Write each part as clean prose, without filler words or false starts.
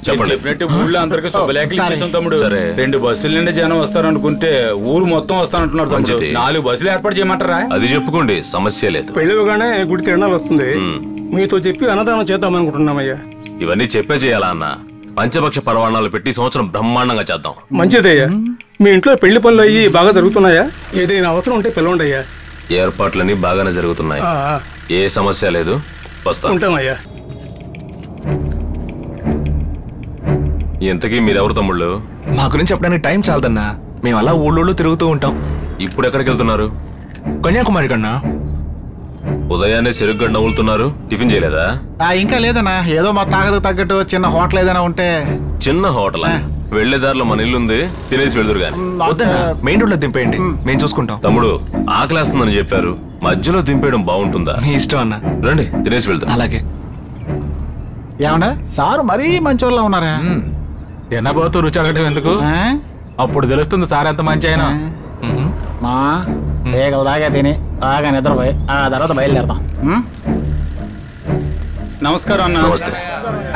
చెప్పినట్టు ఊళ్ళో అందరికి శుభలేఖలు ఇచ్చేసాం తమ్ముడు. సరే 2 బస్సుల నుండి జనం వస్తారు అనుకుంటే ఊరు మొత్తం వస్తానంటున్నారు తమ్ముడు. 4 బస్సులు ఏర్పాటు చేయమంటారా? అది చెప్పుకోండి, సమస్య లేదు. పెళ్ళిగానే గుడి తిరణాలు వస్తుంది, మీతో చెప్పి అన్నదానం చేద్దాం అనుకుంటున్నామయ్యా. ఇవన్నీ చెప్పే చేయాలా అన్న? పంచపక్ష పరవాణాలు పెట్టి సంవత్సరం బ్రహ్మాండంగా చేద్దాం. మంచిదయ్యా. మీ ఇంట్లో పెళ్లి పనులు అయ్యి బాగా జరుగుతున్నాయా? ఏదైనా అవసరం ఉంటే పిలవండి అయ్యా. ఏర్పాట్లన్నీ బాగానే జరుగుతున్నాయి, ఏ సమస్య లేదు. ఉంటామయ్యా. ఎంతకీ మీరెవరు తమ్ముళ్ళు? మా గురించి చెప్పడానికి టైం చాలదన్నా, మేము అలా ఊళ్ళో తిరుగుతూ ఉంటాం. ఇప్పుడు ఎక్కడికి వెళ్తున్నారు? కన్యాకుమారి కన్నా. ఉదయాన్నే చెరుగ్గా నవ్వులుతున్నారు, టిఫిన్ చేయలేదా? ఇంకా లేదన్నా, ఏదో మా తాగదు తగ్గట్టు చిన్న హోటల్ ఏదైనా ఉంటే. చిన్న హోటల్? వెళ్లేదారిలో మన ఇల్లుంది, తినేసి వెళ్దురు గాని. వద్దన్నా, మెయిన్ రోడ్ లో దింపేయండి, మేము చూసుకుంటాం. తమ్ముడు ఆకలేస్తుందని చెప్పారు, మధ్యలో దింపేయడం బాగుంటుందా? మీ ఇష్టం అన్న. రండి తినేసి వెళ్తాం. అలాగే. ఏమన్నా సార్ మరీ మంచి వాళ్ళ ఉన్నారా? తినబోతూ రుచి అడగటం ఎందుకు, అప్పుడు తెలుస్తుంది సార్ ఎంత మంచి అయినా. మా ఏగల దాకా తిని బాగా నిద్రపోయి ఆ తర్వాత బయలుదేరతాం. నమస్కారం అన్న. నమస్తే.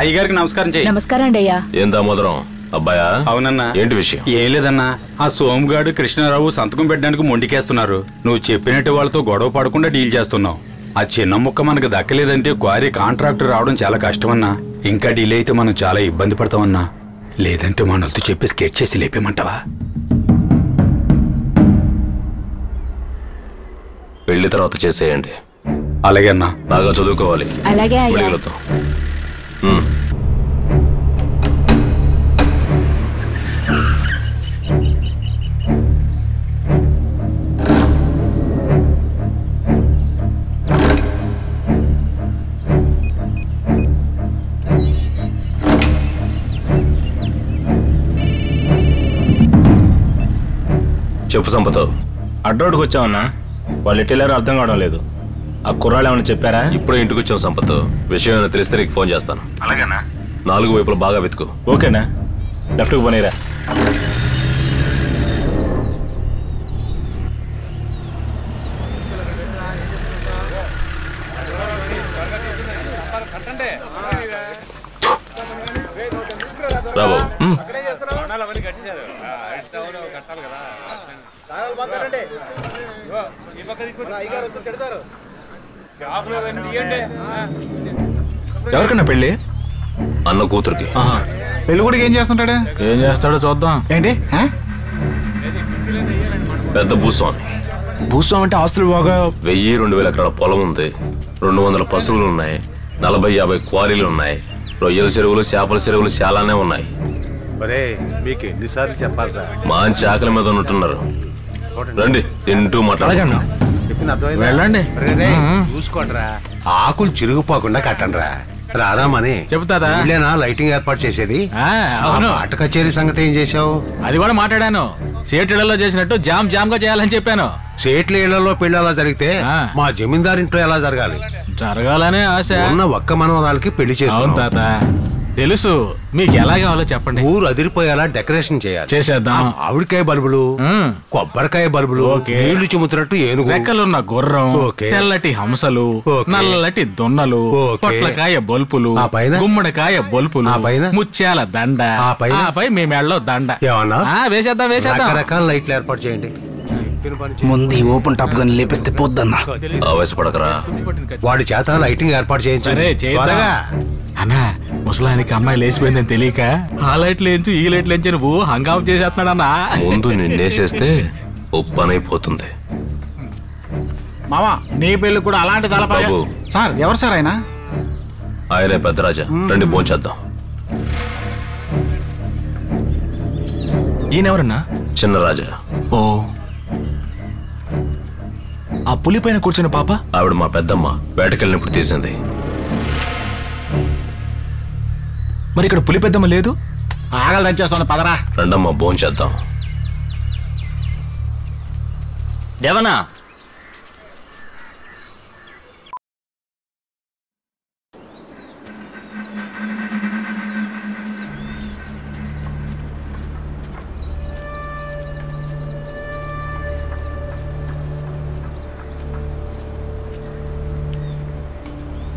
అయ్యగారికి నమస్కారం చేయి. నమస్కారం అండి అయ్యా. ఏం దామోదరం అబ్బాయా? అవునన్నా. ఏంటి విషయం? ఏం లేదన్నా, ఆ సోముగాడు కృష్ణారావు సంతకం పెట్టడానికి మొండికేస్తున్నారు. నువ్వు చెప్పినట్టు వాళ్ళతో గొడవ పడకుండా డీల్ చేస్తున్నావు. ఆ చిన్న ముక్క మనకు దక్కలేదంటే క్వారీ కాంట్రాక్టర్ రావడం చాలా కష్టమన్నా. ఇంకా డీల్ అయితే మనం చాలా ఇబ్బంది పడతామన్నా. లేదంటే మనతో చెప్పి స్కెచ్ చేసి లేపేమంటావా? పెళ్లి తర్వాత చేసేయండి. అలాగే అన్నా. బాగా చదువుకోవాలి. అలాగే అయ్యా. చెప్పు సంపత్. అడ్రోడ్కి వచ్చామన్నా, వాళ్ళు ఎట్టెళ్ళారో అర్థం కావడం లేదు. ఆ కుర్రాళ్ళు ఏమైనా చెప్పారా? ఇప్పుడే ఇంటికి వచ్చాం సంపత్, విషయం ఏమైనా తెలిస్తే నీకు ఫోన్ చేస్తాను. అలాగేనా? 4 వైపులు బాగా వెతుకు. ఓకేనా? లెఫ్ట్కి పోనీరా. రాబో. ఎవరికన్నా పెళ్ళి? అన్న కూతురికి. పెళ్లి కూడా ఏం చేస్తుంటాడు? ఏం చేస్తాడో చూద్దాం. ఏంటి? పెద్ద భూస్వామి. భూస్వామి అంటే ఆస్తులు బాగా. 1000-2000 ఎకరాల పొలం ఉంది, 200 పశువులు ఉన్నాయి, 40-50 క్వారీలు ఉన్నాయి, రొయ్యల చెరువులు, చేపల చెరువులు చాలానే ఉన్నాయి. మీకు ఎన్నిసార్లు చెప్పాలరా? మంచి ఆకలి మీద ఉంటున్నారు. రండి తింటూ మాట్లాడగలను. వెళ్ళండి. చూసుకోండిరా, ఆకులు చిరుగుపోకుండా కట్టండి రా. రారామని చెబుతాదా? లైటింగ్ ఏర్పాటు చేసేది. అవును. ఆట కచేరీ సంగతి ఏం చేసావు? అది కూడా మాట్లాడాను. సేట్లలో చేసినట్టు జామ్ జామ్ గా చేయాలని చెప్పాను. సేట్ల ఇళ్లలో పెళ్లి ఎలా జరిగితే మా జమీందారింట్లో ఎలా జరగాలి? జరగాలనే ఆశ. ఉన్న ఒక్క మనవరాలకి పెళ్లి చేస్తాం. తెలుసు, మీకు ఎలా కావాలో చెప్పండి. ఊరు అదిరిపోయేలా డెకరేషన్ చేయాలి. చేసేద్దాం. ఆవిడకాయ బల్బులు, కొబ్బరికాయ బల్బులు, నీళ్లు చిమ్ముతున్నట్టు ఏనుగు, రెక్కలున్న గుర్రం, తెల్లటి హంసలు, నల్లటి దొన్నలు, పొట్లకాయ బొల్పులు, గుమ్మడికాయ బొల్పులు, ముత్యాల దండ, ఆపై మీ మెడలో దండ. వేసేద్దాం వేసేద్దాం. రకరకాల లైట్లు ఏర్పాటు చేయండి. ముందు ఓపెన్ టాప్ గన్ లేపిస్తే పోద్దన్నా. ఆవేశపడకరా. వాడి చేత లైటింగ్ ఏర్పాటు చేయించండి. అన్నా, ముసలానికి అమ్మాయి లేచిపోయిందని తెలియక ఆ లైట్లు లేంచు ఈ లైట్లు లేంచు నువ్వు హంగామా చేసేస్తున్నాడు అన్నా. ముందు నిన్నేసేస్తే ఉప్పనైపోతుంది. మామా నీ పెళ్లి కూడా అలాంటి తలపా. సార్ ఎవరు సార్ ఆయన? ఆయనే పెద్దరాజా. రండి భోంచేద్దాం. ఈయనెవరన్నా? చిన్న రాజా. ఓ, ఆ పులి పైన కూర్చున్న పాప? ఆవిడ మా పెద్దమ్మ, వేటకెళ్ళినప్పుడు తీసింది. మరి ఇక్కడ పులి పెద్దమ్మ లేదు? ఆగలు దంచేస్తుంది, పదరా. రండమ్మ భోంచేద్దాం. దేవనా,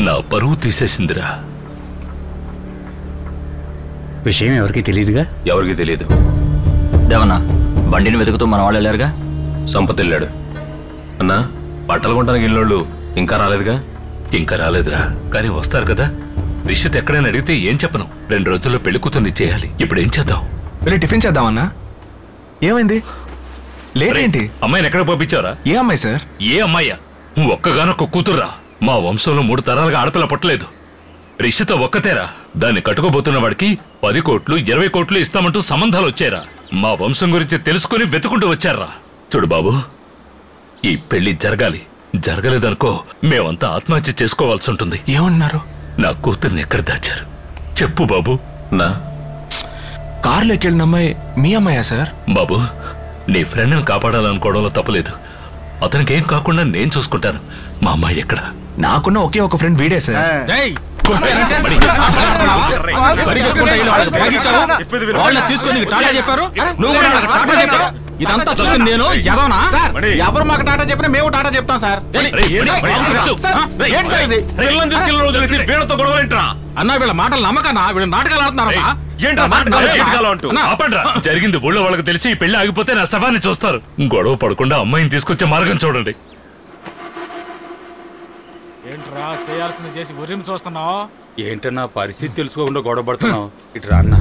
నా పరువు తీసేసిందిరా. విషయం ఎవరికి తెలియదుగా? ఎవరికి తెలియదు. దేవన్న, బండిని వెతుకుతూ మన వాళ్ళు వెళ్ళారుగా? సంపత్ వెళ్ళాడు. అన్నా, బట్టలు కొనడానికి వెళ్ళినోళ్ళు ఇంకా రాలేదుగా? ఇంకా రాలేదురా, కానీ వస్తారు కదా. రిషిత్ ఎక్కడైనా అడిగితే ఏం చెప్పను. 2 రోజుల్లో పెళ్లి కూతుర్ని చేయాలి. ఇప్పుడు ఏం చేద్దాం? వెళ్ళి టిఫిన్ చేద్దామన్నా. ఏమైంది? లేట్ ఏంటి? అమ్మాయిని ఎక్కడ పంపించారా? ఏ అమ్మాయి సార్? ఏ అమ్మాయ్యా? ఒక్కగానొక్క కూతుర్రా. మా వంశంలో 3 తరాలుగా ఆడపిల్ల పుట్టలేదు. రిషిత ఒక్కతేరా. దాన్ని కట్టుకోబోతున్న వాడికి 10 కోట్లు 20 కోట్లు ఇస్తామంటూ సంబంధాలు వచ్చారా. మా వంశం గురించి తెలుసుకుని వెతుకుంటూ వచ్చారా. చూడు బాబు, ఈ పెళ్లి జరగాలి. జరగలేదనుకో మేమంతా ఆత్మహత్య చేసుకోవాల్సి ఉంటుంది. ఏమన్నారు? నా కూతుర్ని ఎక్కడ దాచారు చెప్పు బాబు. నా కారులోకి వెళ్ళిన అమ్మాయి మీ అమ్మాయా సార్? బాబు, నీ ఫ్రెండ్ని కాపాడాలనుకోవడంలో తప్పలేదు. అతనికి ఏం కాకుండా నేను చూసుకుంటాను. మా అమ్మాయి ఎక్కడ? నాకున్న ఒకే ఒక ఫ్రెండ్ వీడే సార్. తీసుకొని టాటా చెప్పారు, నువ్వు కూడా టాటా చెప్పారు. ఇదంతా చూసి నేను ఎవరు మాకు టాటా చెప్పినా మేము టాటా చెప్తాం సార్. అన్నా వీళ్ళ మాటలు నమ్మకన్నా, వీళ్ళు నాటకాలు ఆడుతున్నారా? జరిగింది ఊళ్ళో వాళ్ళకి తెలిసి ఈ పెళ్లి ఆగిపోతే నా శవాన్ని చూస్తారు. గొడవ పడకుండా అమ్మాయిని తీసుకొచ్చే మార్గం చూడండి. ఏంట్రా చేయాల్సింది చేసి ఉరిమి చూస్తున్నావు? ఏంటన్నా పరిస్థితి తెలుసుకోకుండా గొడవ పడుతున్నావు? ఇటు రా అన్నా.